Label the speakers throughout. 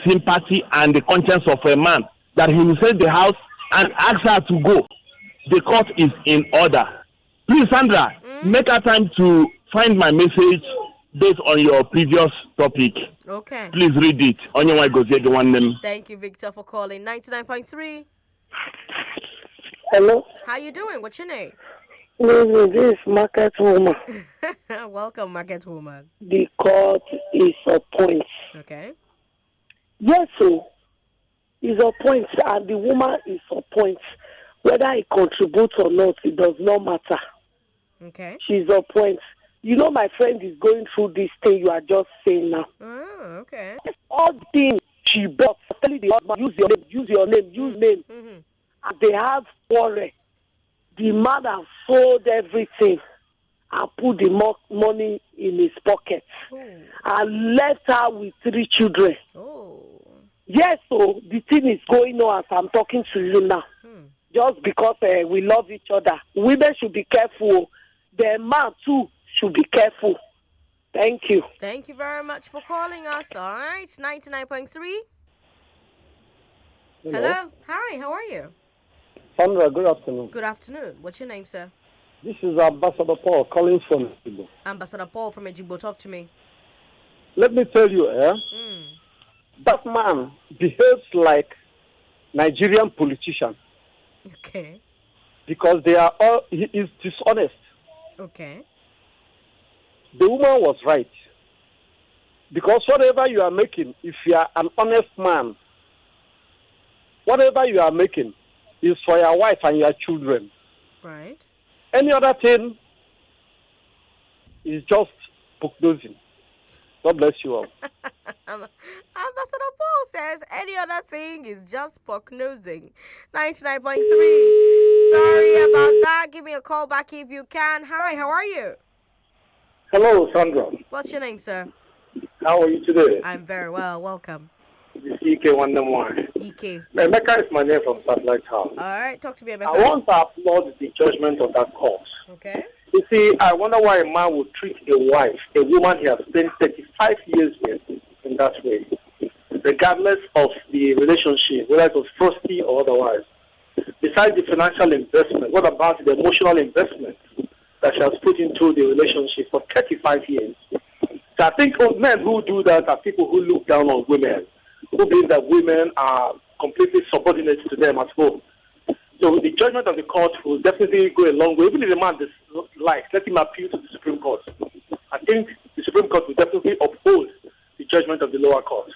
Speaker 1: sympathy and the conscience of a man that he will sell the house and ask her to go. The court is in order. Please, Sandra, make a time to find my message based on your previous topic.
Speaker 2: Okay.
Speaker 1: Please read it. On your way, go get the one name.
Speaker 2: Thank you, Victor, for calling. 99.3.
Speaker 3: Hello.
Speaker 2: How you doing? What's your name?
Speaker 3: This is Market Woman.
Speaker 2: Welcome, Market Woman.
Speaker 3: The court is a point.
Speaker 2: Okay.
Speaker 3: Yes, so is a point, and the woman is a point. Whether it contributes or not, it does not matter.
Speaker 2: Okay.
Speaker 3: She's a point. You know, my friend is going through this thing you are just saying now.
Speaker 2: Oh, okay.
Speaker 3: All the things she bought, telling the husband, use your name, use your name, use name.
Speaker 2: Mm-hmm.
Speaker 3: And they have quarrel. The man has sold everything and put the money in his pocket.
Speaker 2: Ooh.
Speaker 3: And left her with 3 children.
Speaker 2: Oh.
Speaker 3: Yes, so the thing is going on as I'm talking to you now. Just because we love each other. Women should be careful. The man too should be careful. Thank you.
Speaker 2: Thank you very much for calling us. All right, 99.3. Hello. Hi, how are you?
Speaker 4: Sandra, good afternoon.
Speaker 2: Good afternoon. What's your name, sir?
Speaker 4: This is Ambassador Paul calling from Ejigbo.
Speaker 2: Ambassador Paul from Ejigbo. Talk to me.
Speaker 4: Let me tell you, that man behaves like Nigerian politician
Speaker 2: Okay.
Speaker 4: because he is dishonest.
Speaker 2: Okay.
Speaker 4: The woman was right. Because whatever you are making, if you are an honest man, whatever you are making is for your wife and your children.
Speaker 2: Right.
Speaker 4: Any other thing is just prognosing. God bless you all.
Speaker 2: Ambassador Paul says any other thing is just prognosing. 99.3. Sorry about that. Give me a call back if you can. Hi, how are you?
Speaker 5: Hello, Sandra.
Speaker 2: What's your name, sir?
Speaker 5: How are you today?
Speaker 2: I'm very well. Welcome.
Speaker 5: This is EK191.
Speaker 2: EK.
Speaker 5: Emeka is my name from Satellite House.
Speaker 2: All right, talk to me, Emeka.
Speaker 5: I want to applaud the judgment of that court.
Speaker 2: Okay.
Speaker 5: You see, I wonder why a man would treat a wife, a woman he has spent 35 years with, in that way, regardless of the relationship, whether it was frosty or otherwise. Besides the financial investment, what about the emotional investment that she has put into the relationship for 35 years? So I think men who do that are people who look down on women, who believe that women are completely subordinate to them at home. So the judgment of the court will definitely go a long way. Even if the man dislikes, let him appeal to the Supreme Court. I think the Supreme Court will definitely uphold the judgment of the lower court.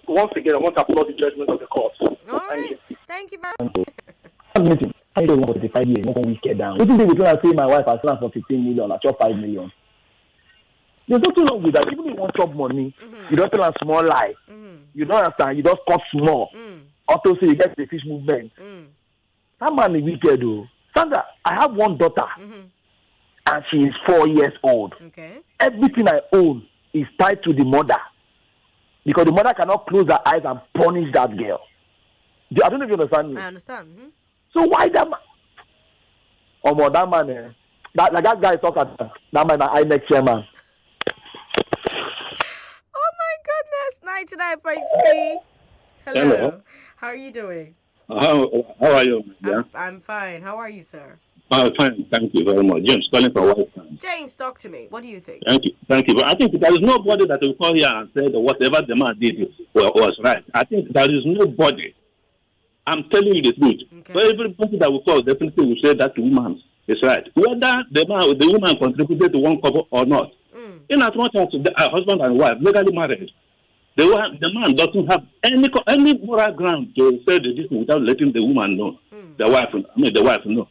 Speaker 5: Once again, I want to applaud the judgment of the court.
Speaker 2: All right. Thank you very much.
Speaker 1: I don't want 45 years, not we get down. What do you say my wife has planned for 15 million, I chop 5 million? There's nothing wrong with that. Even if you want chop money, you don't tell a small lie. You don't understand, you just cut small. Also say you get the fish movement. That man is wicked though. Sandra, I have one daughter and she is 4 years old.
Speaker 2: Okay.
Speaker 1: Everything I own is tied to the mother. Because the mother cannot close her eyes and punish that girl. I don't know if you understand me.
Speaker 2: I understand.
Speaker 1: So why that man? Oh, that man, that guy talk at that man, I next chairman.
Speaker 2: Oh my goodness, 99.3. Hello. How are you doing?
Speaker 6: How are you? Yeah?
Speaker 2: I'm fine. How are you, sir?
Speaker 6: Fine. Thank you very much. James calling for White Town.
Speaker 2: James, talk to me. What do you think?
Speaker 6: Thank you. But I think there is nobody that will call here and say that whatever the man did was right. I think there is nobody. I'm telling you the truth.
Speaker 2: Okay.
Speaker 6: So everybody that will call definitely will say that the woman is right. Whether the woman contributed to one couple or not. In as much as the husband and wife legally married, the man doesn't have any moral ground to say the this without letting the woman know, the wife know.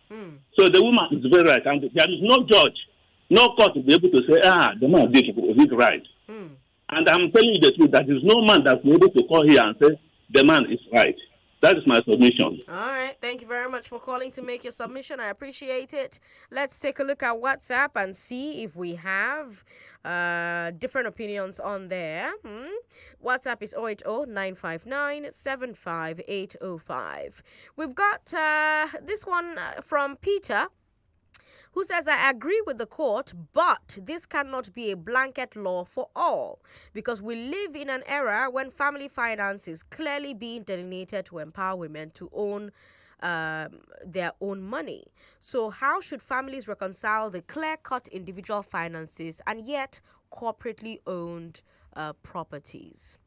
Speaker 6: So the woman is very right, and there is no judge, no court to be able to say, the man did it right. And I'm telling you the truth, that there is no man that will be able to call here and say the man is right. That is my submission.
Speaker 2: All right. Thank you very much for calling to make your submission. I appreciate it. Let's take a look at WhatsApp and see if we have different opinions on there. WhatsApp is 080-959-75805. We've got this one from Peter. who says, I agree with the court, but this cannot be a blanket law for all because we live in an era when family finance is clearly being delineated to empower women to own their own money. So how should families reconcile the clear-cut individual finances and yet corporately owned properties?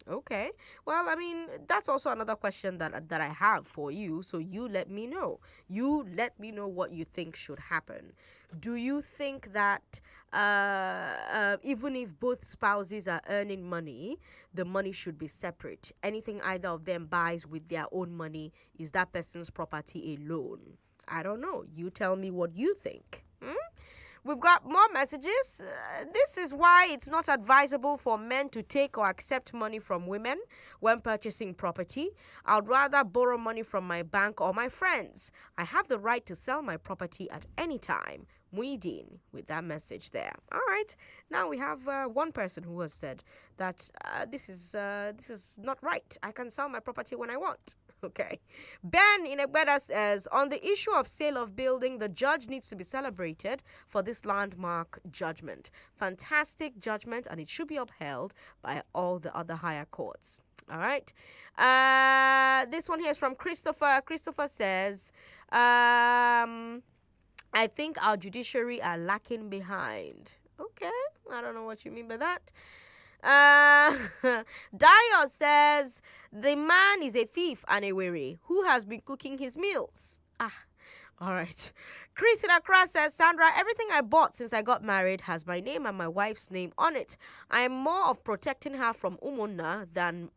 Speaker 2: Okay. Well, I mean, that's also another question that I have for you. So you let me know. You let me know what you think should happen. Do you think that even if both spouses are earning money, the money should be separate? Anything either of them buys with their own money is that person's property alone? I don't know. You tell me what you think. We've got more messages. This is why it's not advisable for men to take or accept money from women when purchasing property. I'd rather borrow money from my bank or my friends. I have the right to sell my property at any time. Muideen with that message there. All right. Now we have one person who has said that this is not right. I can sell my property when I want. Okay. Ben in Egbeda says, on the issue of sale of building, the judge needs to be celebrated for this landmark judgment. Fantastic judgment, and it should be upheld by all the other higher courts. All right. This one here is from Christopher. Christopher says, I think our judiciary are lacking behind. Okay. I don't know what you mean by that. Dio says, the man is a thief and a weary who has been cooking his meals. All right. Chris in Accra says, Sandra, everything I bought since I got married has my name and my wife's name on it. I am more of protecting her from Umunna than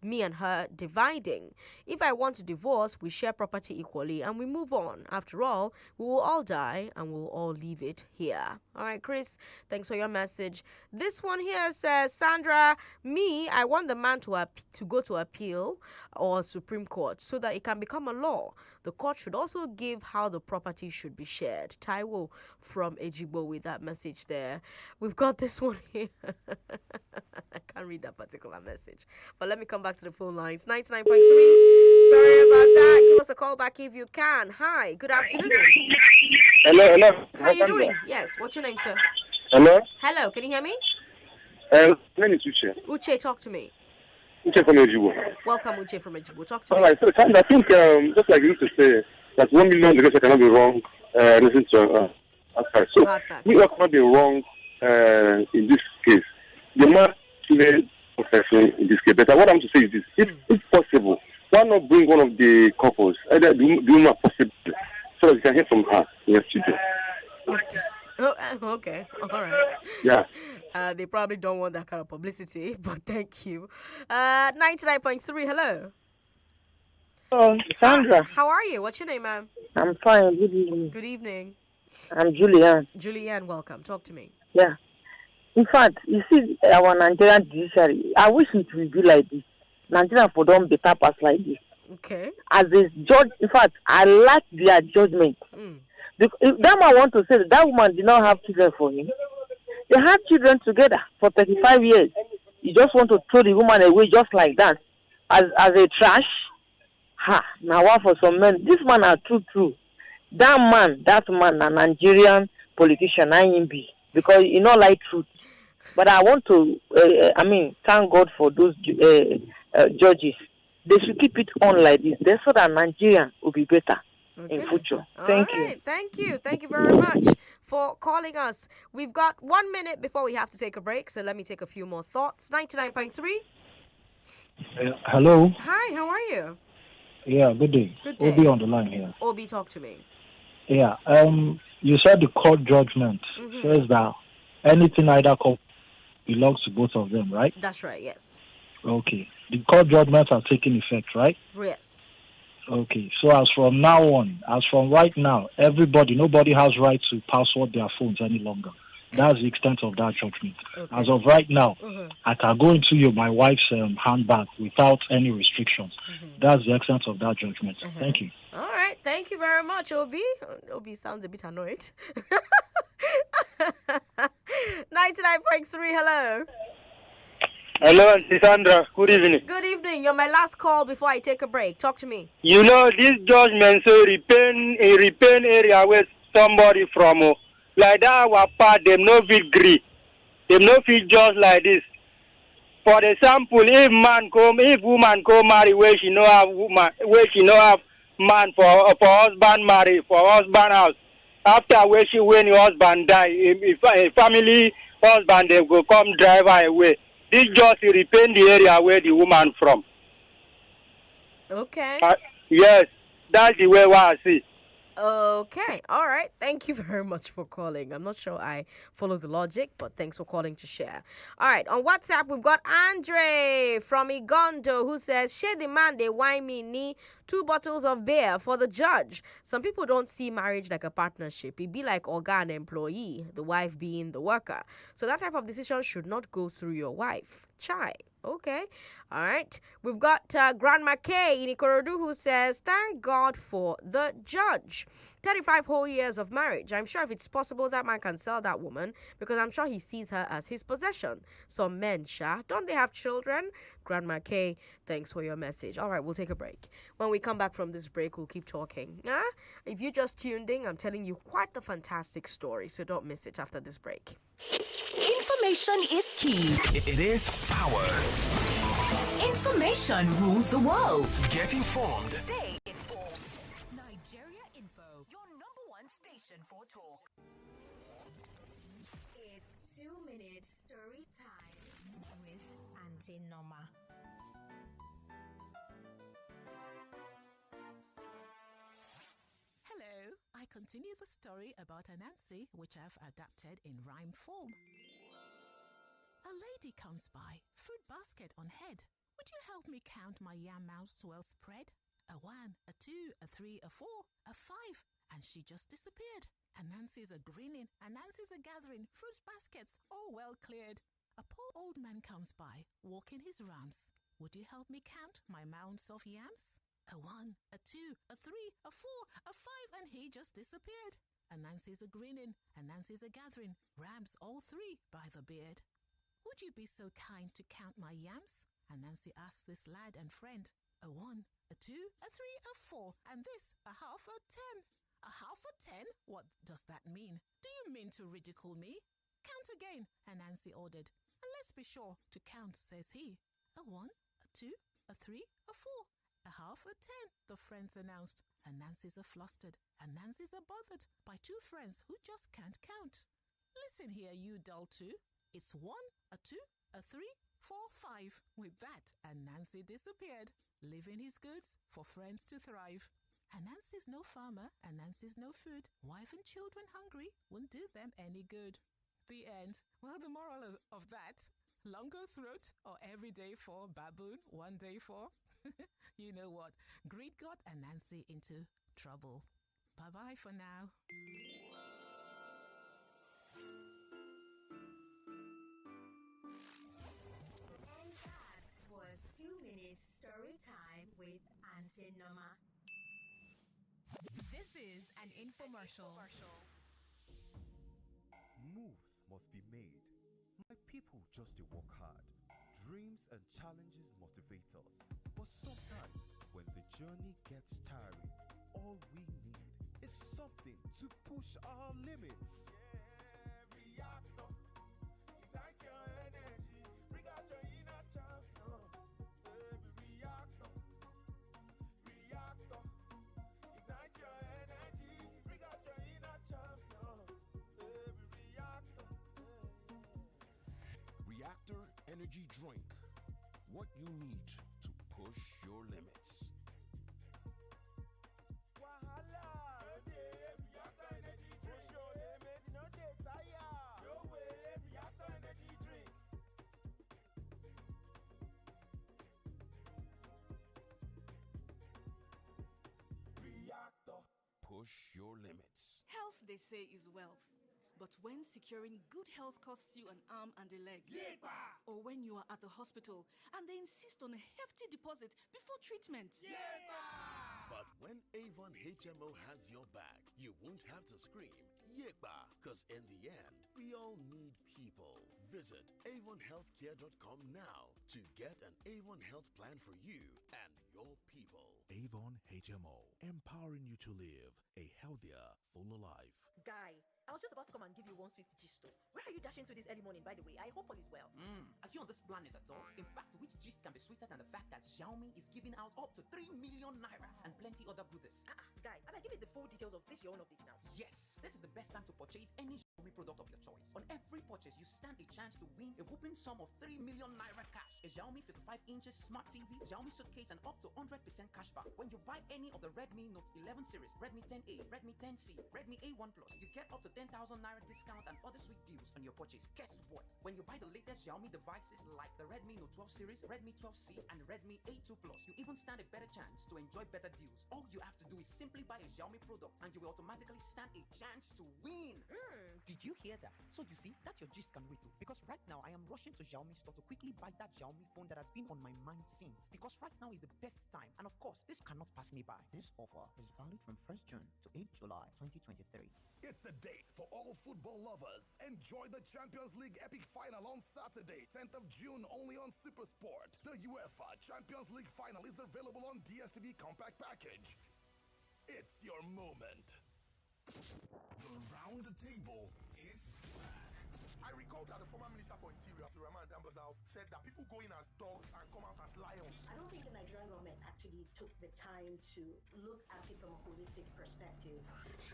Speaker 2: me and her dividing. If I want to divorce, we share property equally and we move on. After all, we will all die and we'll all leave it here. All right, Chris, thanks for your message. This one here says, Sandra, I want the man to go to appeal or Supreme Court so that it can become a law. The court should also give how the property should be shared. Taiwo from Ejibo with that message there. We've got this one here. I can't read that particular message. But let me come back to the phone lines. 99.3. Sorry about that. Give us a call back if you can. Hi. Good afternoon.
Speaker 7: Hello.
Speaker 2: How are you doing? Yes. What's your name, sir?
Speaker 7: Hello.
Speaker 2: Can you hear me?
Speaker 7: My name is Uche.
Speaker 2: Uche, talk to me.
Speaker 7: Uche from Ejibo.
Speaker 2: Welcome, Uche from Ejibo. Talk to me.
Speaker 7: All right. So I think just like you used to say, that 1 million because I cannot be wrong. Listen to so we also cannot be wrong in this case. The man played profession in this case. But what I'm to say is this: if possible, why not bring one of the couples, either the woman possible, so that we can hear from her in the studio.
Speaker 2: Okay. All right.
Speaker 7: Yeah.
Speaker 2: They probably don't want that kind of publicity, but thank you. 99.3, hello.
Speaker 8: Oh, Sandra.
Speaker 2: How are you? What's your name, ma'am?
Speaker 8: I'm fine. Good evening.
Speaker 2: Good evening.
Speaker 8: I'm Julianne.
Speaker 2: Julianne, welcome. Talk to me.
Speaker 8: Yeah. In fact, you see, our Nigerian judiciary, I wish it would be like this. Nigeria for them better pass like this.
Speaker 2: Okay.
Speaker 8: As a judge, in fact, I like their judgment. Because if that man want to say that woman did not have children for him, they had children together for 35 years. You just want to throw the woman away just like that, as a trash. Now what for some men? This man are true. That man, a Nigerian politician, I am be because you know like truth. But I want to, thank God for those judges. They should keep it on like this. They so that Nigeria will be better in future. Thank you.
Speaker 2: Thank you. Thank you very much for calling us. We've got 1 minute before we have to take a break, so let me take a few more thoughts. 99.3.
Speaker 9: Hello.
Speaker 2: Hi, how are you?
Speaker 9: Yeah, good day.
Speaker 2: Good day.
Speaker 9: Obi on the line here.
Speaker 2: Obi, talk to me.
Speaker 9: Yeah. You said the court judgment says that anything either belongs to both of them, right?
Speaker 2: That's right, yes.
Speaker 9: Okay. The court judgments are taking effect, right?
Speaker 2: Yes.
Speaker 9: Okay. So as from now on, as from right now, nobody has right to password their phones any longer. That's the extent of that judgment. Okay. As of right now, I can go into my wife's handbag without any restrictions. That's the extent of that judgment. Thank you.
Speaker 2: All right. Thank you very much, Obi. Obi sounds a bit annoyed. 99.3, hello.
Speaker 10: Hello, Auntie Sandra. Good evening.
Speaker 2: Good evening. You're my last call before I take a break. Talk to me.
Speaker 10: You know, this judgment say repain area where somebody from like that our part them no fit gree. Them no fit just like this. For example, if woman come marry where she no have man for husband marry for husband house. After when your husband die, if a family husband they go come drive her away. This just repaint the area where the woman from.
Speaker 2: Okay.
Speaker 10: Yes, that's the way what I see.
Speaker 2: Okay. All right. Thank you very much for calling. I'm not sure I follow the logic, but thanks for calling to share. All right. On WhatsApp, we've got Andre from Igondo who says, "Share the man they wine me knee 2 bottles of beer for the judge. Some people don't see marriage like a partnership. It be like organ employee, the wife being the worker. So that type of decision should not go through your wife. Chai." Okay. All right. We've got Grandma K in Ikorodu who says, "Thank God for the judge. 35 whole years of marriage. I'm sure if it's possible, that man can sell that woman because I'm sure he sees her as his possession. Some men, don't they have children?" Grandma K, thanks for your message. All right, we'll take a break. When we come back from this break, we'll keep talking. If you just tuned in, I'm telling you quite a fantastic story, so don't miss it after this break.
Speaker 11: Information is key.
Speaker 12: It is power.
Speaker 11: Information rules the world.
Speaker 12: Get informed.
Speaker 11: Stay informed. Nigeria Info, your #1 station for talk.
Speaker 13: It's 2 minutes story time with Auntie Norma.
Speaker 14: Hello, I continue the story about Anansi, which I've adapted in rhyme form. A lady comes by, fruit basket on head. Would you help me count my yam mouse well spread? A 1, a 2, a 3, a 4, a 5, and she just disappeared. Anansi's a grinning, Anansi's a gathering, fruit baskets all well cleared. A poor old man comes by, walking his rams. Would you help me count my mounds of yams? A 1, a 2, a 3, a 4, a 5, and he just disappeared. Anansi's a grinning, Anansi's a gathering, rams all 3 by the beard. Would you be so kind to count my yams? Anansi asked this lad and friend. A 1, a 2, a 3, a 4, and this a half a 10. A half a 10? What does that mean? Do you mean to ridicule me? Count again, Anansi ordered. And let's be sure to count, says he. A 1, a 2, a 3, a 4. A half a 10, the friends announced. Anansi's a flustered, Anansi's a bothered by 2 friends who just can't count. Listen here, you dull 2. It's 1, a 2, a 3, 4, 5. With that, Anansi disappeared, leaving his goods for friends to thrive. Anansi's no farmer, Anansi's no food. Wife and children hungry won't do them any good. The end. Well, the moral of that, longer throat or every day for baboon, one day for... You know what? Greed got Anansi into trouble. Bye-bye for now.
Speaker 13: And that was 2 minutes story time with Auntie Norma.
Speaker 11: This is an infomercial.
Speaker 15: Moves must be made. My people just to work hard. Dreams and challenges motivate us. But sometimes, when the journey gets tiring, all we need is something to push our limits.
Speaker 16: Reactor, ignite your energy, bring out your inner champion. Reactor, ignite your energy, bring out your inner champion.
Speaker 12: Reactor Energy Drink. What you need to push your limits.
Speaker 16: Reactor energy, push your limits. No dey tire. No way, Reactor energy drink. Reactor.
Speaker 12: Push your limits.
Speaker 17: Health, they say, is wealth. But when securing good health costs you an arm and a leg, or when you are at the hospital and they insist on a hefty deposit before treatment.
Speaker 18: But when Avon HMO has your back, you won't have to scream, Yekba, because in the end, we all need people. Visit avonhealthcare.com now to get an Avon Health plan for you and your people.
Speaker 12: Avon HMO, empowering you to live a healthier, fuller life.
Speaker 19: Guy, I was just about to come and give you one sweet gist. Where are you dashing to this early morning, by the way? I hope all is well.
Speaker 20: Are you on this planet at all? In fact, which gist can be sweeter than the fact that Xiaomi is giving out up to 3 million naira and plenty other goodies?
Speaker 19: Guy, give me the full details of this your own update now.
Speaker 20: Yes, this is the best time to purchase any Xiaomi product of your choice. On every purchase, you stand a chance to win a whopping sum of 3 million naira cash, a Xiaomi 55 inches smart TV, Xiaomi suitcase, and up to 100% cashback. When you buy any of the Redmi Note 11 series, Redmi 10A, Redmi 10C, Redmi A1 Plus, you get up to 10,000 naira discount and other sweet deals on your purchase. Guess what? When you buy the latest Xiaomi devices like the Redmi Note 12 series, Redmi 12C, and Redmi A2 Plus, you even stand a better chance to enjoy better deals. All you have to do is simply buy a Xiaomi product and you will automatically stand a chance to win. Did you hear that? So you see, that's your gist can wait too. Because right now I am rushing to Xiaomi store to quickly buy that Xiaomi phone that has been on my mind since. Because right now is the best time. And of course, this cannot pass me by. This offer is valid from 1st June to 8th July 2023.
Speaker 21: It's a date for all football lovers. Enjoy the Champions League epic final on Saturday, 10th of June, only on SuperSport. The UEFA Champions League final is available on DStv Compact Package. It's your moment.
Speaker 18: The round table is back.
Speaker 16: I recall that the former Minister for Interior, Abdulrahman Dambazao, said that people go in as dogs and come out as lions.
Speaker 22: I don't think the Nigerian government actually took the time to look at it from a holistic perspective.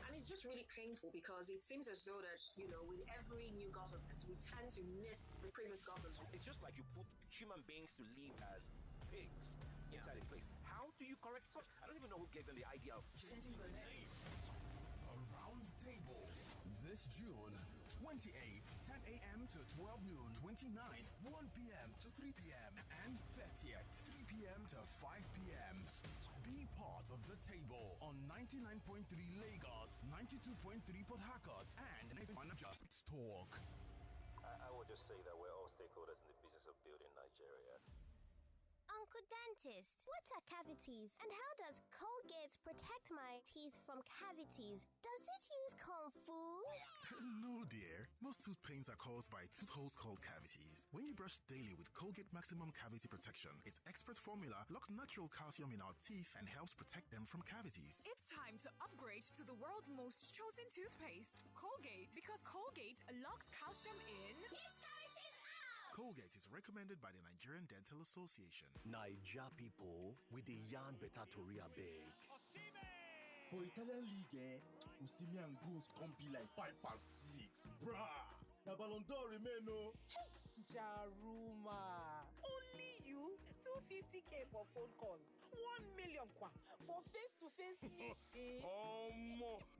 Speaker 23: And it's just really painful because it seems as though that, with every new government, we tend to miss the previous government.
Speaker 24: It's just like you put human beings to live as pigs inside a place. How do you correct such? I don't even know who gave them the idea of changing the name.
Speaker 18: The round table. This June 28th, 10 a.m. to 12 noon, 29th, 1 p.m. to 3 p.m. and 30th, 3 p.m. to 5 p.m. Be part of the table on 99.3 Lagos, 92.3 Port Harcourt, and Manager Talk.
Speaker 24: I will just say that we're all stakeholders in the business of building Nigeria.
Speaker 25: Uncle Dentist, what are cavities? And how does Colgate protect my teeth from cavities? Does it use Kung Fu?
Speaker 21: No, dear. Most tooth pains are caused by tooth holes called cavities. When you brush daily with Colgate Maximum Cavity Protection, its expert formula locks natural calcium in our teeth and helps protect them from cavities.
Speaker 26: It's time to upgrade to the world's most chosen toothpaste, Colgate, because Colgate locks calcium in.
Speaker 21: Colgate is recommended by the Nigerian Dental Association.
Speaker 27: Naija people, with the yarn better tori abeg. For Italian league, Osimhen and goals come be like 5-6. Bruh, the Ballon d'Or remain no.
Speaker 28: Jaruma, only you 250k for phone call, 1 million kwa for face-to-face meeting.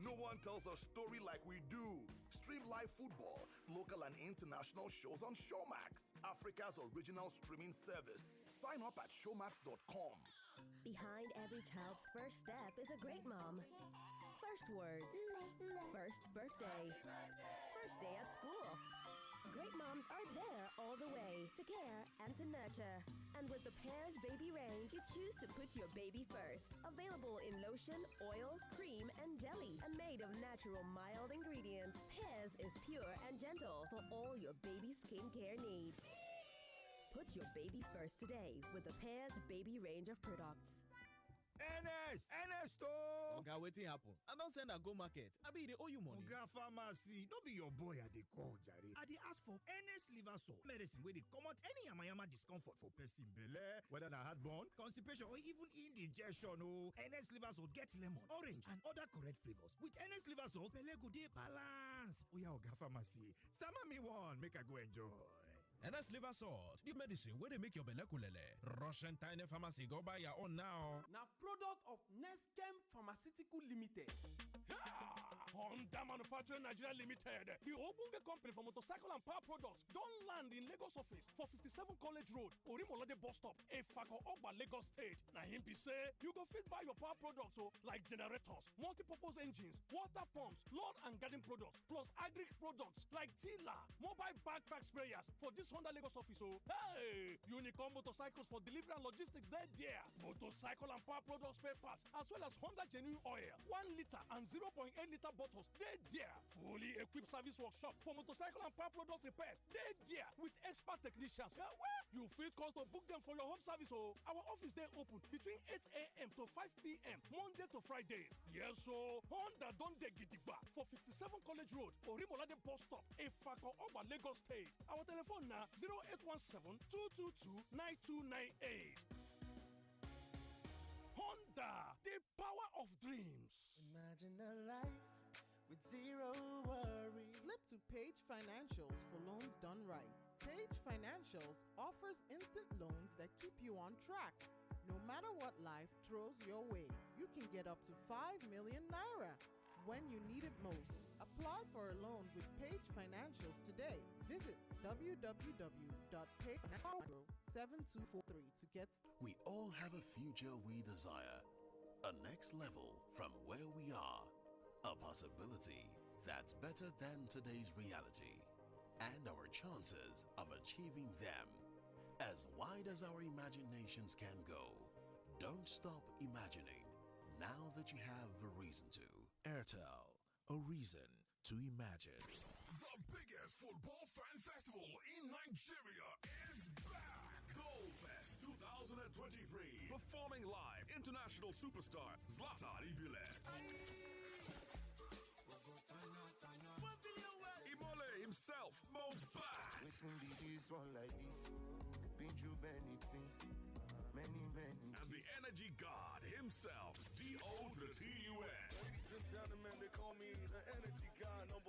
Speaker 21: No one tells a story like we do. Stream live football, local and international shows on Showmax, Africa's original streaming service. Sign up at showmax.com.
Speaker 29: Behind every child's first step is a great mom. First words, first birthday, first day at school. Great moms are there all the way to care and to nurture. And with the Pears Baby range, you choose to put your baby first. Available in lotion, oil, cream, and jelly, and made of natural mild ingredients. Pears is pure and gentle for all your baby skincare needs. Put your baby first today with the Pears Baby range of products.
Speaker 30: NS to
Speaker 31: Oga, wetin happen? I don send a go market. Abi dey owe you money.
Speaker 30: Oga pharmacy, no be your boy I dey call jare. I dey ask for NS liver salt, medicine wey dey comot any yamayama discomfort for person belle, whether na heartburn, constipation or even indigestion o. NS liver salt get lemon, orange and other correct flavors. With NS liver salt, belle go dey balance. Oya Oga pharmacy, sama me one make I go enjoy.
Speaker 31: NS liver salt, the medicine where they make your belle kulele. Rush and tiny pharmacy, go buy your own now.
Speaker 32: Now product of Neskem Pharmaceutical Limited.
Speaker 16: Honda Manufacturing Nigeria Limited, the Obunge company for motorcycle and power products, don't land in Lagos office for 57 College Road, Orimolade bus stop, a factory
Speaker 1: for Oba Lagos State. Now him be say you go fit buy your power products like generators, multi-purpose engines, water pumps, lawn and garden products, plus agri products like tiller, mobile backpack sprayers for this Honda Lagos office. Hey, Unicom motorcycles for delivery and logistics there. Motorcycle and power products spare parts as well as Honda genuine oil, 1 liter and 0.8 liter bottles there. Fully equipped service workshop for motorcycle and power products repairs there with expert technicians. You fit call to book them for your home service. Our office they open between 8 a.m. to 5 p.m. Monday to Fridays. Yes, so Honda don dey gidigba for 57 College Road, Orimolade bus stop, Efako Oba Lagos State. Our telephone na 0817-222-9298. Honda, the power of dreams.
Speaker 2: Imagine a life with zero worries.
Speaker 28: Flip to Page Financials for loans done right. Page Financials offers instant loans that keep you on track. No matter what life throws your way, you can get up to 5 million naira when you need it most. Apply for a loan with Page Financials today. Visit www.pagefinancials.7243 to get started.
Speaker 12: We all have a future we desire, a next level from where we are, a possibility that's better than today's reality, and our chances of achieving them as wide as our imaginations can go. Don't stop imagining now that you have a reason to.
Speaker 31: Airtel, a reason to imagine.
Speaker 18: The biggest football fan festival in Nigeria is back. Goalfest 2023. Performing live, international superstar Zlatan Ibrahimovic. Imole himself, Mo back.
Speaker 3: Listen to this one like this. Been through many things. Many.
Speaker 18: And the energy god himself, D.O. to the T-U-N.
Speaker 3: Ladies and gentlemen, they call me the energy god #1.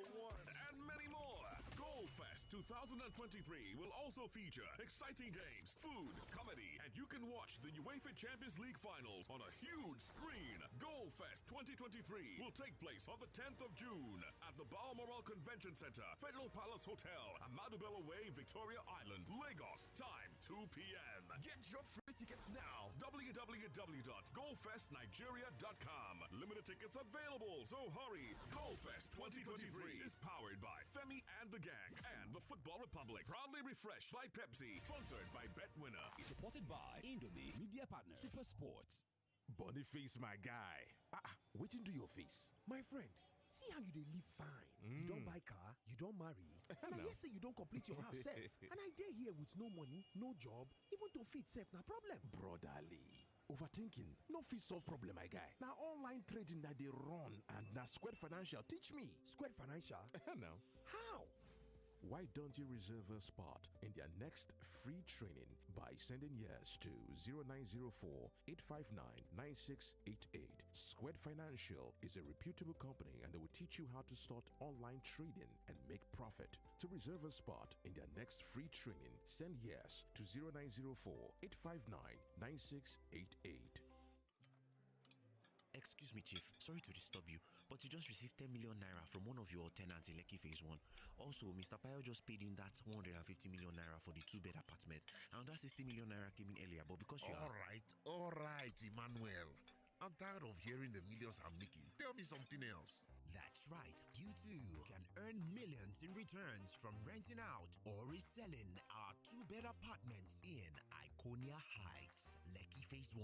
Speaker 18: And many more. Goalfest 2023 will also feature exciting games, food, comedy, and you can watch the UEFA Champions League finals on a huge screen. Goalfest 2023 will take place on the 10th of June at the Balmoral Convention Center, Federal Palace Hotel, Ahmadu Bello Way, Victoria Island, Lagos. Time 2 p.m. Get your free tickets now. www.goalfestnigeria.com. Limited tickets available, so hurry. Goalfest 2023 is powered by Femi and the Gang and the Football Republic. Proudly refreshed by Pepsi. Sponsored by BetWinner.
Speaker 24: Supported by Indomie, media partner, Super Sports.
Speaker 12: Boniface, my guy. Waiting to your face.
Speaker 4: My friend, see how you dey live fine. You don't buy car, you don't marry, and I hear say you don't complete your house sef. And I dey here with no money, no job, even to feed sef na problem.
Speaker 12: Brotherly. Overthinking no fit solve problem, my guy. Now online trading that they run and na Square Financial teach me.
Speaker 4: Square Financial?
Speaker 12: No.
Speaker 4: How?
Speaker 12: Why don't you reserve a spot in their next free training by sending yes to 0904-859-9688. Squared Financial is a reputable company and they will teach you how to start online trading and make profit. To reserve a spot in their next free training, send yes to 0904-859-9688.
Speaker 5: Excuse me, Chief. Sorry to disturb you, but you just received 10 million naira from one of your tenants in Lekki Phase 1. Also, Mr. Payo just paid in that 150 million naira for the 2-bed apartment, and that 60 million naira came in earlier, but because you
Speaker 6: All right, Emmanuel. I'm tired of hearing the millions I'm making. Tell me something else.
Speaker 7: That's right. You too can earn millions in returns from renting out or reselling our 2-bed apartments in Iconia Heights, Lekki Phase 1,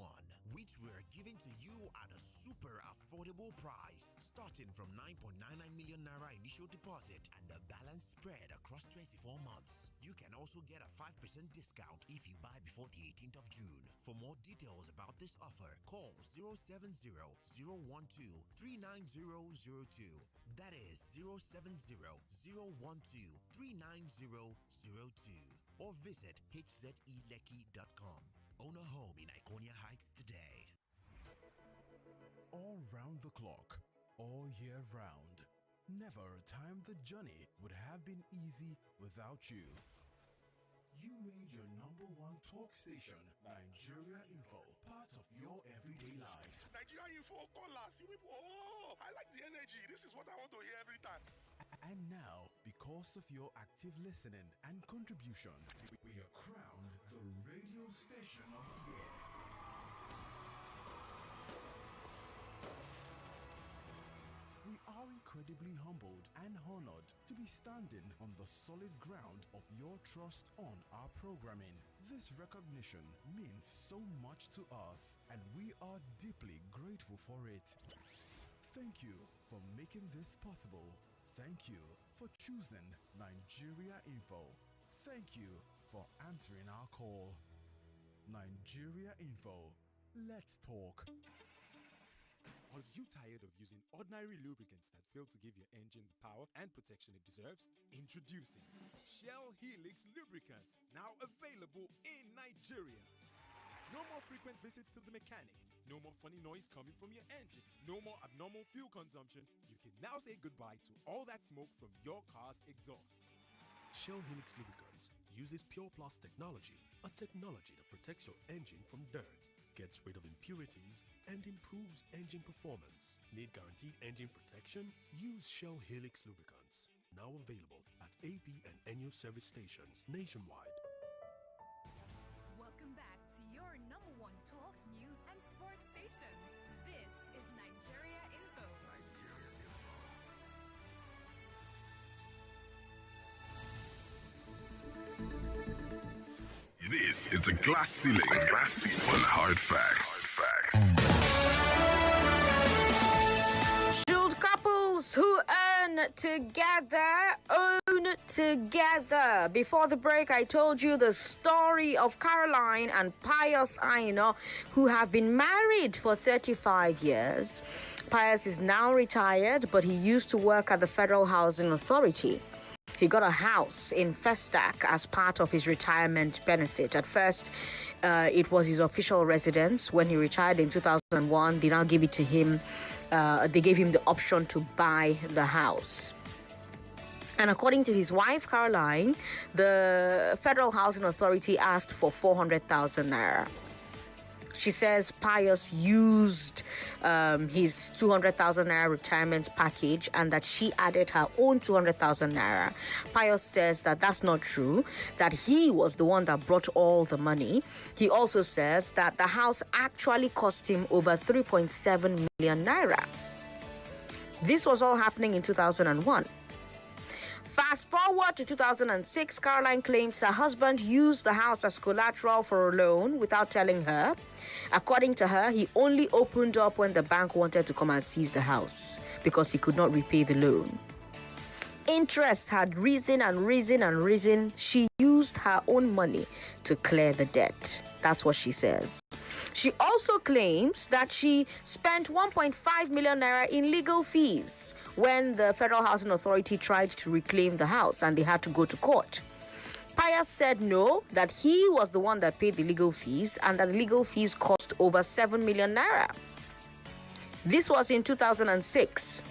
Speaker 7: which we're giving to you at a super affordable price, starting from 9.99 million naira initial deposit and the balance spread across 24 months. You can also get a 5% discount if you buy before the 18th of June. For more details about this offer, call 070-012-39002. That is 070-012-39002. Or visit hzeleki.com. Own a home in Iconia Heights today.
Speaker 31: All round the clock, all year round. Never a time the journey would have been easy without you. You made your #1 talk station, Nigeria Info, part of your everyday life.
Speaker 3: Nigeria Info, call us. You people, I like the energy. This is what I want to hear every time.
Speaker 31: And now, because of your active listening and contribution, we are crowned the radio station of the year. are incredibly humbled and honored to be standing on the solid ground of your trust on our programming. This recognition means so much to us, and we are deeply grateful for it. Thank you for making this possible. Thank you for choosing Nigeria Info. Thank you for answering our call. Nigeria Info. Let's talk.
Speaker 8: Are you tired of using ordinary lubricants that fail to give your engine the power and protection it deserves? Introducing Shell Helix Lubricants, now available in Nigeria. No more frequent visits to the mechanic. No more funny noise coming from your engine. No more abnormal fuel consumption. You can now say goodbye to all that smoke from your car's exhaust.
Speaker 9: Shell Helix Lubricants uses Pure Plus technology, a technology that protects your engine from dirt, gets rid of impurities, and improves engine performance. Need guaranteed engine protection? Use Shell Helix Lubricants. Now available at AP and NU service stations nationwide.
Speaker 26: Welcome back to your number one talk, news, and sports station. This is Nigeria Info.
Speaker 10: This is a glass ceiling on hard facts.
Speaker 11: Should couples who earn together own together? Before the break, I told you the story of Caroline and Pius Aino, who have been married for 35 years. Pius is now retired, but he used to work at the Federal Housing Authority. He got a house in Festac as part of his retirement benefit. At first, it was his official residence. When he retired in 2001, they now gave it to him. They gave him the option to buy the house. And according to his wife, Caroline, the Federal Housing Authority asked for 400,000 naira. She says Pius used his 200,000 naira retirement package and that she added her own 200,000 naira. Pius says that that's not true, that he was the one that brought all the money. He also says that the house actually cost him over 3.7 million naira. This was all happening in 2001. Fast forward to 2006, Caroline claims her husband used the house as collateral for a loan without telling her. According to her, he only opened up when the bank wanted to come and seize the house because he could not repay the loan. Interest had risen and risen and risen. She used her own money to clear the debt. That's what she says. She also claims that she spent 1.5 million naira in legal fees when the Federal Housing Authority tried to reclaim the house and they had to go to court. Pius said no, that he was the one that paid the legal fees and that the legal fees cost over 7 million naira. This was in 2006.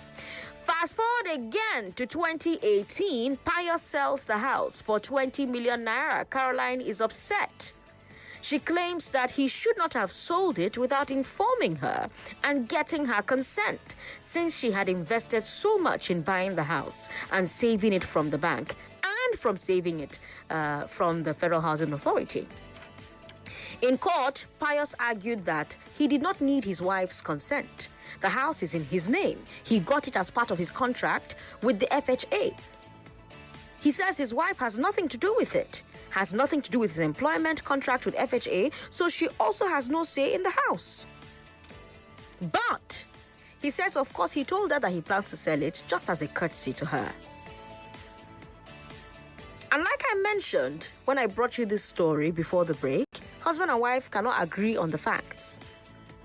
Speaker 11: Fast forward again to 2018, Pius sells the house for 20 million naira. Caroline is upset. She claims that he should not have sold it without informing her and getting her consent, since she had invested so much in buying the house and saving it from the bank and from saving it from the Federal Housing Authority. In court, Pius argued that he did not need his wife's consent. The house is in his name. He got it as part of his contract with the FHA. He says his wife has nothing to do with it, has nothing to do with his employment contract with FHA, so she also has no say in the house. But he says, of course, he told her that he plans to sell it just as a courtesy to her. And like I mentioned when I brought you this story before the break, husband and wife cannot agree on the facts.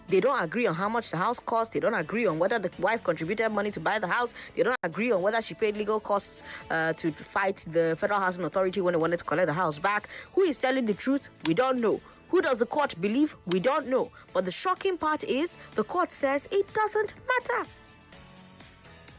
Speaker 11: They don't agree on how much the house cost. They don't agree on whether the wife contributed money to buy the house. They don't agree on whether she paid legal costs to fight the Federal Housing Authority when they wanted to collect the house back. Who is telling the truth? We don't know. Who does the court believe? We don't know. But the shocking part is the court says it doesn't matter.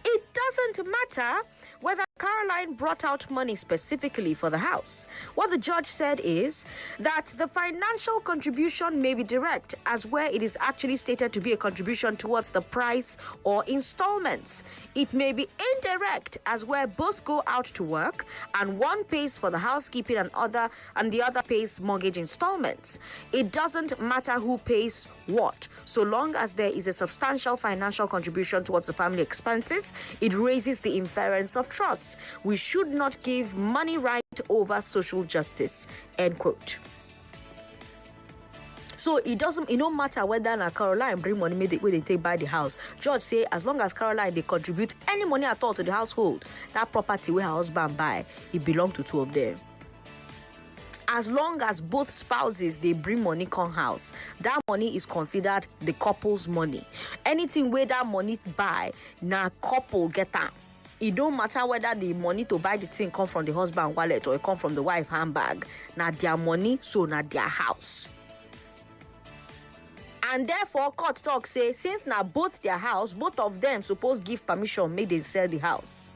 Speaker 11: It doesn't matter whether Caroline brought out money specifically for the house. What the judge said is that the financial contribution may be direct, as where it is actually stated to be a contribution towards the price or installments. It may be indirect, as where both go out to work and one pays for the housekeeping and the other pays mortgage installments. It doesn't matter who pays what, so long as there is a substantial financial contribution towards the family expenses. It raises the inference of trust. We should not give money right over social justice. End quote. So it don't matter whether na Caroline bring money where they take buy the house. Judge say as long as Caroline they contribute any money at all to the household, that property where her husband buy, it belong to two of them. As long as both spouses they bring money come house, that money is considered the couple's money. Anything where that money buy, na couple get that. It don't matter whether the money to buy the thing come from the husband wallet or it come from the wife handbag. Na their money, so na their house. And therefore, court talk say, since na both their house, both of them suppose give permission make they sell the house.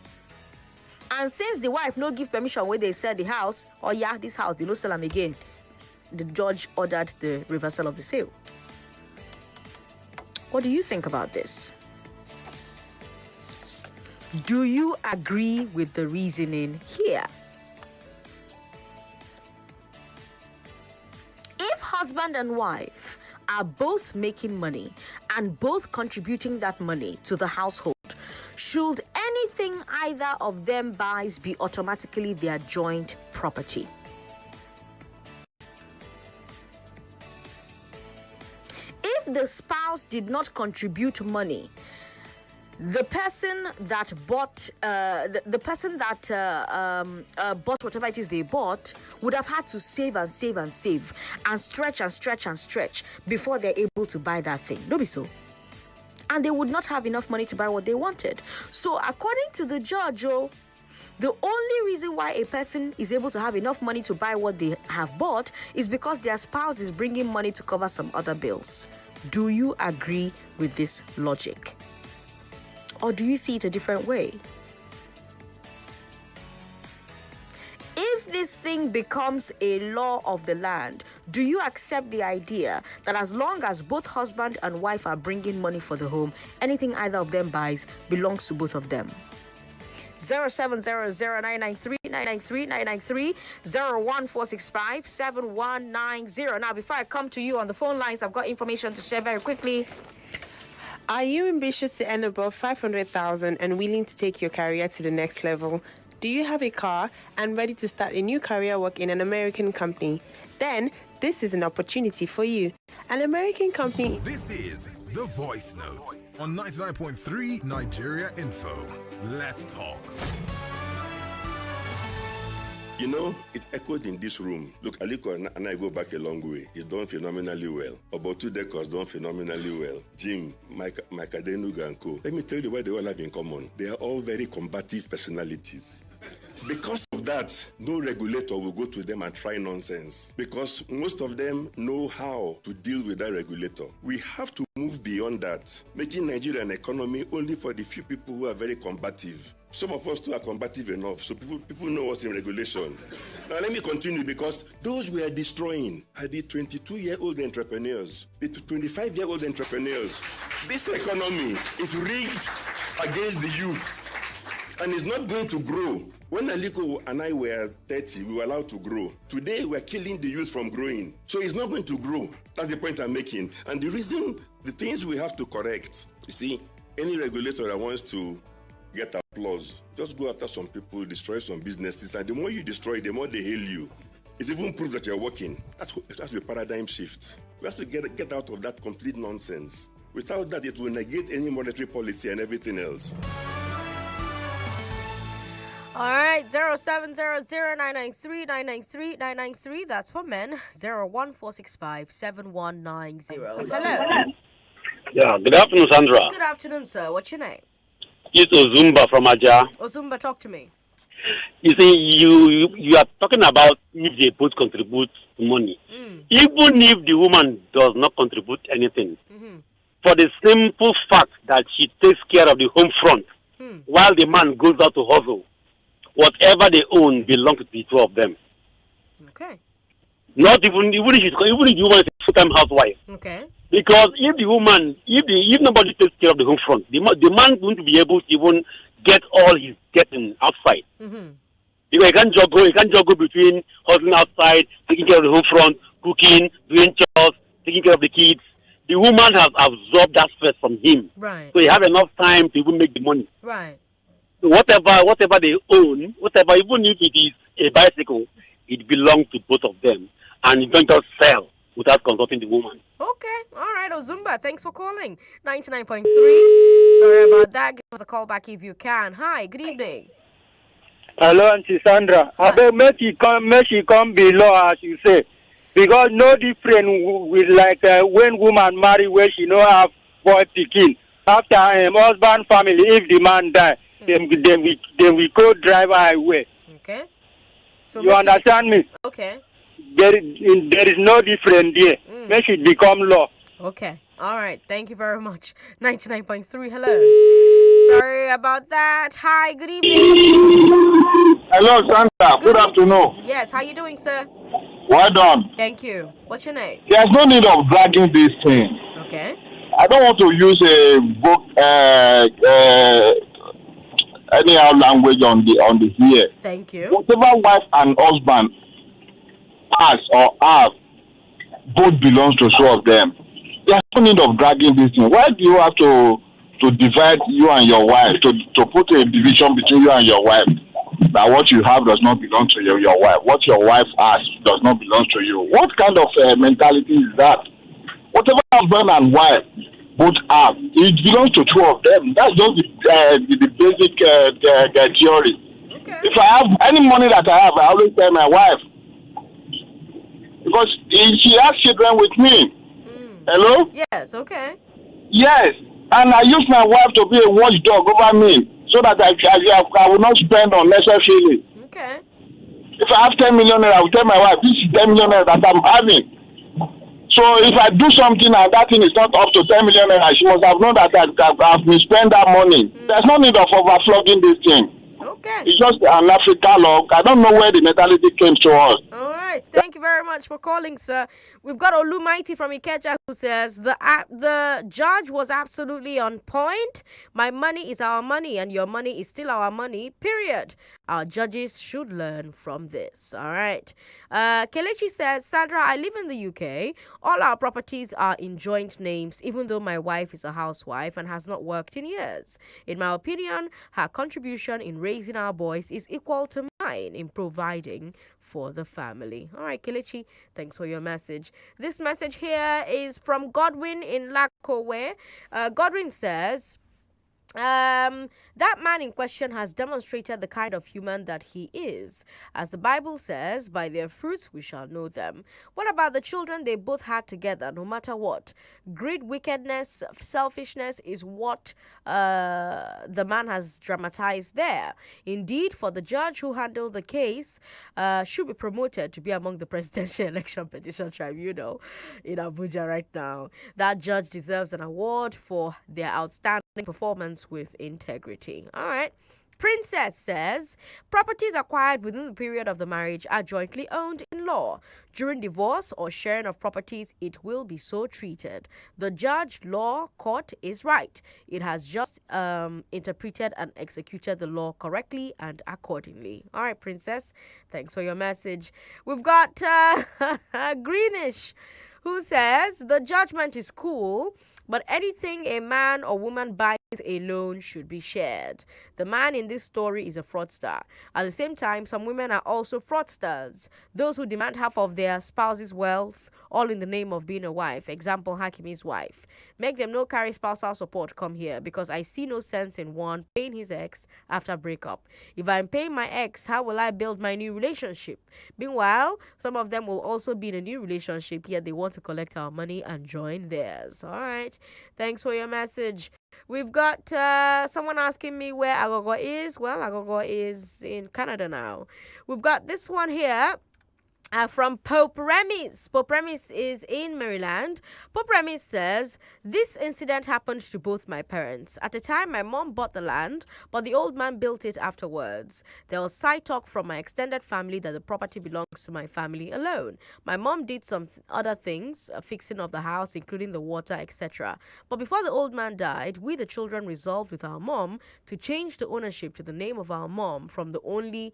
Speaker 11: And since the wife no give permission when they sell the house, this house, they no sell them again, the judge ordered the reversal of the sale. What do you think about this? Do you agree with the reasoning here? If husband and wife are both making money and both contributing that money to the household, should anything either of them buys be automatically their joint property? If the spouse did not contribute money, the person that bought bought whatever it is they bought would have had to save and save and save and stretch and stretch and stretch before they're able to buy that thing. Don't be so. And they would not have enough money to buy what they wanted. So according to the judge, the only reason why a person is able to have enough money to buy what they have bought is because their spouse is bringing money to cover some other bills. Do you agree with this logic? Or do you see it a different way? If this thing becomes a law of the land, do you accept the idea that as long as both husband and wife are bringing money for the home, anything either of them buys belongs to both of them? 0700-993-993-993 01465-7190. Now, before I come to you on the phone lines, I've got information to share very quickly.
Speaker 13: Are you ambitious to earn above 500,000 and willing to take your career to the next level? Do you have a car and ready to start a new career work in an American company? Then, this is an opportunity for you. An American company.
Speaker 10: This is The Voice Note on 99.3 Nigeria Info. Let's talk.
Speaker 14: You know, it echoed in this room. Look, Aliko and I go back a long way. He's done phenomenally well. About 2 decades done phenomenally well. Jim, Mike Adenuga and co. Let me tell you what they all have in common. They are all very combative personalities. Because of that, no regulator will go to them and try nonsense. Because most of them know how to deal with that regulator. We have to move beyond that, making Nigeria an economy only for the few people who are very combative. Some of us too are combative enough, so people know what's in regulation. Now let me continue, because those we are destroying are the 22-year-old entrepreneurs, the 25-year-old entrepreneurs. This economy is rigged against the youth and is not going to grow. When Aliko and I were 30, we were allowed to grow. Today, we're killing the youth from growing. So it's not going to grow. That's the point I'm making. And the reason, the things we have to correct, you see, any regulator that wants to get applause, just go after some people, destroy some businesses, and the more you destroy, the more they hail you. It's even proof that you're working. That's a paradigm shift. We have to get out of that complete nonsense. Without that, it will negate any monetary policy and everything else.
Speaker 11: All right, 0700-993-993-993. That's for men. 01465-7190. Hello.
Speaker 15: Yeah, good afternoon, Sandra.
Speaker 11: Good afternoon, sir. What's your name?
Speaker 15: It's Ozumba from Aja.
Speaker 11: Ozumba, talk to me.
Speaker 15: You see, you are talking about if they both contribute money. Even if the woman does not contribute anything, for the simple fact that she takes care of the home front while the man goes out to hustle, whatever they own belongs to the two of them.
Speaker 11: Okay.
Speaker 15: Not even if the woman is a full-time housewife.
Speaker 11: Okay.
Speaker 15: Because if nobody takes care of the home front, the man going to be able to even get all he's getting outside.
Speaker 11: Mm-hmm.
Speaker 15: Because he can't just go between hustling outside, taking care of the home front, cooking, doing chores, taking care of the kids. The woman has absorbed that stress from him.
Speaker 11: Right.
Speaker 15: So he have enough time to even make the money.
Speaker 11: Right.
Speaker 15: So whatever they own, even if it is a bicycle, it belongs to both of them. And you don't just sell without consulting the woman.
Speaker 11: Okay. All right, Ozumba. Thanks for calling. 99.3. Sorry about that. Give us a call back if you can. Hi. Good evening.
Speaker 16: Hello, Auntie Sandra. I beg make she come below, as you say. Because no different with like when woman marry where she no have boy pikin. After husband family, if the man die, then we go drive highway.
Speaker 11: Okay. So
Speaker 16: you understand me?
Speaker 11: Okay.
Speaker 16: There is no difference there. Make it become law.
Speaker 11: Okay. All right. Thank you very much. 99.3. Hello. Sorry about that. Hi. Good evening.
Speaker 17: Hello, Sandra. Good afternoon.
Speaker 11: Yes. How you doing, sir?
Speaker 17: Well done.
Speaker 11: Thank you. What's your name?
Speaker 17: There's no need of dragging this thing.
Speaker 11: Okay.
Speaker 17: I don't want to use a book, anyhow language on the here.
Speaker 11: Thank you.
Speaker 17: Whatever wife and husband has or have, both belongs to two of them. There's no need of dragging this thing. Why do you have to divide you and your wife, to put a division between you and your wife? That what you have does not belong to your wife. What your wife has does not belong to you. What kind of mentality is that? Whatever husband and wife both have, it belongs to two of them. That's just the basic theory. Okay. If I have any money that I have, I always tell my wife. Because she has children with me. Hello?
Speaker 11: Yes, okay.
Speaker 17: Yes. And I use my wife to be a watchdog over me, so that I will not spend unnecessarily.
Speaker 11: Okay.
Speaker 17: If I have 10 million, I will tell my wife, this is 10 million that I'm having. So if I do something and that thing is not up to 10 million, she must have known that I've been spend that money. There's no need of overflogging this thing.
Speaker 11: Okay.
Speaker 17: It's just an African law. I don't know where the mentality came to us.
Speaker 11: All right. Thank you very much for calling, sir. We've got Olumaiti from Ikeja who says the judge was absolutely on point. My money is our money and your money is still our money, period. Our judges should learn from this. All right. Kelechi says, Sandra, I live in the UK. All our properties are in joint names, even though my wife is a housewife and has not worked in years. In my opinion, her contribution in raising our boys is equal to mine in providing for the family. All right, Kelechi, thanks for your message. This message here is from Godwin in Lakowe. Godwin says, that man in question has demonstrated the kind of human that he is. As the Bible says, by their fruits we shall know them. What about the children they both had together, no matter what? Greed, wickedness, selfishness is what the man has dramatized there. Indeed, for the judge who handled the case, should be promoted to be among the Presidential Election Petition Tribunal in Abuja right now. That judge deserves an award for their outstanding performance with integrity. All right. Princess says, properties acquired within the period of the marriage are jointly owned in law. During divorce or sharing of properties, it will be so treated. The judge, law, court is right. It has just interpreted and executed the law correctly and accordingly. All right, Princess, thanks for your message. We've got Greenish, who says, the judgment is cool, but anything a man or woman buys alone should be shared. The man in this story is a fraudster. At the same time, some women are also fraudsters. Those who demand half of their spouse's wealth, all in the name of being a wife. Example, Hakimi's wife. Make them no carry spousal support come here, because I see no sense in one paying his ex after breakup. If I'm paying my ex, how will I build my new relationship? Meanwhile, some of them will also be in a new relationship, yet they want to collect our money and join theirs. All right. Thanks for your message. We've got someone asking me where Agogo is. Well, Agogo is in Canada now. We've got this one here. From Pope Remis. Pope Remis is in Maryland. Pope Remis says, this incident happened to both my parents. At the time, my mom bought the land, but the old man built it afterwards. There was side talk from my extended family that the property belongs to my family alone. My mom did some other things, fixing of the house, including the water, etc. But before the old man died, we the children resolved with our mom to change the ownership to the name of our mom from the only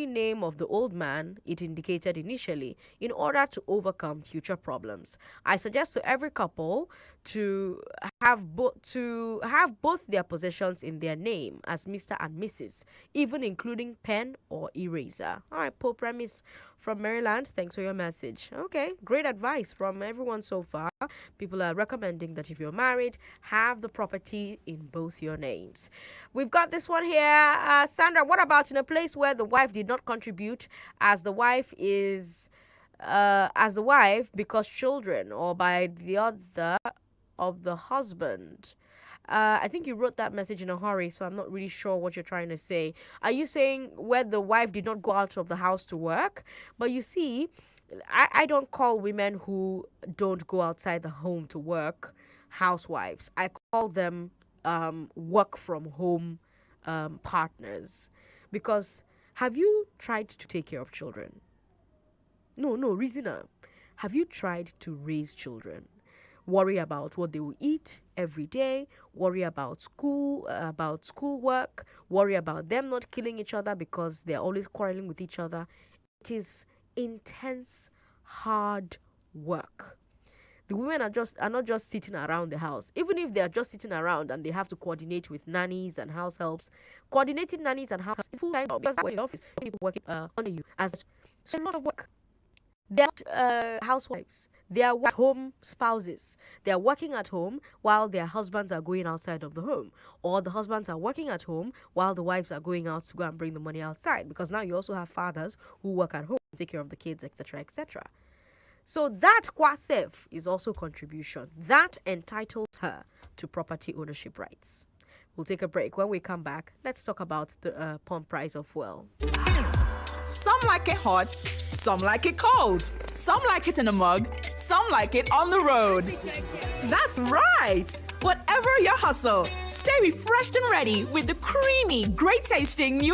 Speaker 11: name of the old man it indicated initially, in order to overcome future problems. I suggest to every couple to have both their possessions in their name as Mr. and Mrs., even including pen or eraser. All right, Pope Remis from Maryland, thanks for your message. Okay, great advice from everyone so far. People are recommending that if you're married, have the property in both your names. We've got this one here. Sandra, what about in a place where the wife did not contribute as the wife because children, or by the other of the husband? I think you wrote that message in a hurry, so I'm not really sure what you're trying to say. Are you saying where the wife did not go out of the house to work? But you see, I don't call women who don't go outside the home to work housewives. I call them work from home partners. Because have you tried to take care of children? No, reason up. Have you tried to raise children? Worry about what they will eat every day, worry about schoolwork, worry about them not killing each other because they're always quarreling with each other. It is intense, hard work. The women are not just sitting around the house. Even if they are just sitting around and they have to coordinate with nannies and house helps, coordinating nannies and house helps is full-time job, because in the office, people working under you. So a lot of work. They are housewives. They are home spouses. They are working at home while their husbands are going outside of the home. Or the husbands are working at home while the wives are going out to go and bring the money outside. Because now you also have fathers who work at home, take care of the kids, etc., etc. So that kwasef is also contribution. That entitles her to property ownership rights. We'll take a break. When we come back, let's talk about the pump price of fuel.
Speaker 1: Some like it hot, some like it cold, some like it in a mug, some like it on the road. That's right! Whatever your hustle, stay refreshed and ready with the creamy, great tasting new